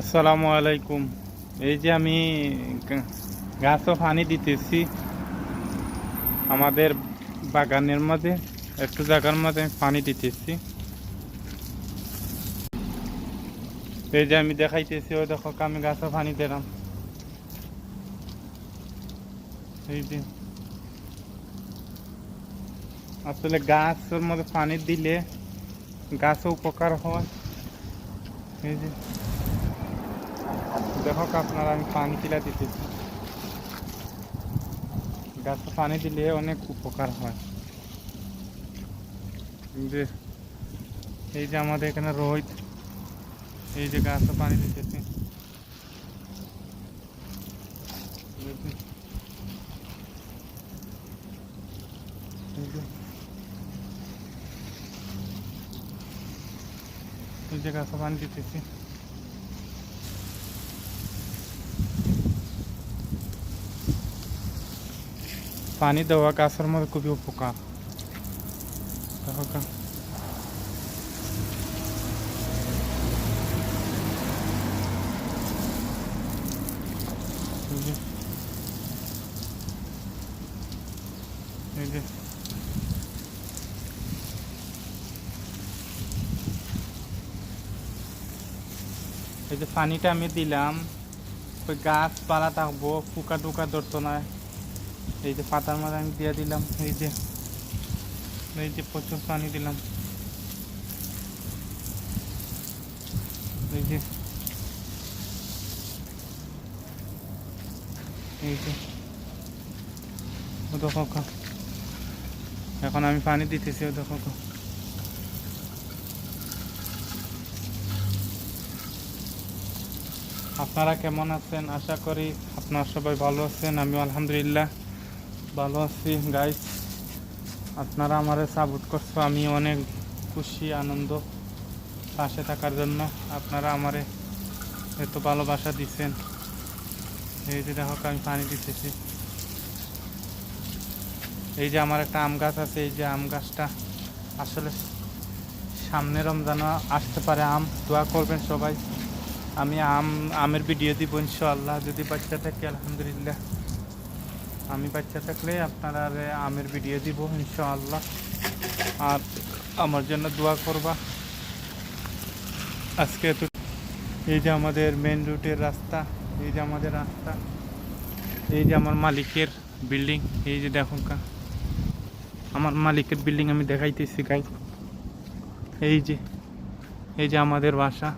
আসসালামু আলাইকুম। এই যে আমি গাছও পানি দিতেছি আমাদের বাগানের মধ্যে, একটু জায়গার মধ্যে পানি দিতেছি। এই যে আমি দেখাইতেছি, ওই দেখো আমি গাছও পানি দিলাম। এই যে আসলে গাছের মধ্যে পানি দিলে গাছও উপকার হয়। এই যে দেখো আপনারা, আমি পানি কিলা দিতেছি। গাছে পানি দিলে অনেক উপকার হয়। যে এই যে আমাদের এখানে রোহিত, এই যে গাছে পানি দিতেছি। এই যে গাছে পানি দিতেছি। পানি দেওয়া গাছের মধ্যে খুবই উপকার। দেখো এই যে এই যে পানিটা আমি দিলাম, ওই গাছপালা থাকবো, পোকা টোকা ধরতো না। এই যে পাতার মধ্যে আমি দিয়ে দিলাম। এই যে প্রচুর পানি দিলাম। এই যে এই যে ও দেখো, এখন আমি পানি দিতেছি। ও দেখো, আপনারা কেমন আছেন? আশা করি আপনারা সবাই ভালো আছেন। আমি আলহামদুলিল্লাহ ভালো আছি। গাইস, আপনারা আমারে সাপোর্ট করছো, আমি অনেক খুশি, আনন্দ পাশে থাকার জন্য। আপনারা আমারে এত ভালোবাসা দিচ্ছেন। এই যে দেখো আমি পানি দিতেছি। এই যে আমার একটা আম গাছ আছে, এই যে আম গাছটা আসলে সামনে রমজান আসতে পারে, আম দোয়া করবেন সবাই। আমি আমের ভিডিও দিব ইনশাআল্লাহ, যদি বাচ্চা থাকে। আলহামদুলিল্লাহ, আমি বাচ্চা থাকলে আপনারা আমের ভিডিও দিব ইনশাআল্লাহ। আর আমার জন্য দোয়া করবা। আজকে তো এই যে আমাদের মেন রুটের রাস্তা, এই যে আমাদের রাস্তা, এই যে আমার মালিকের বিল্ডিং। এই যে দেখুন আমার মালিকের বিল্ডিং আমি দেখাইতেছি গাইস। এই যে আমাদের বাসা।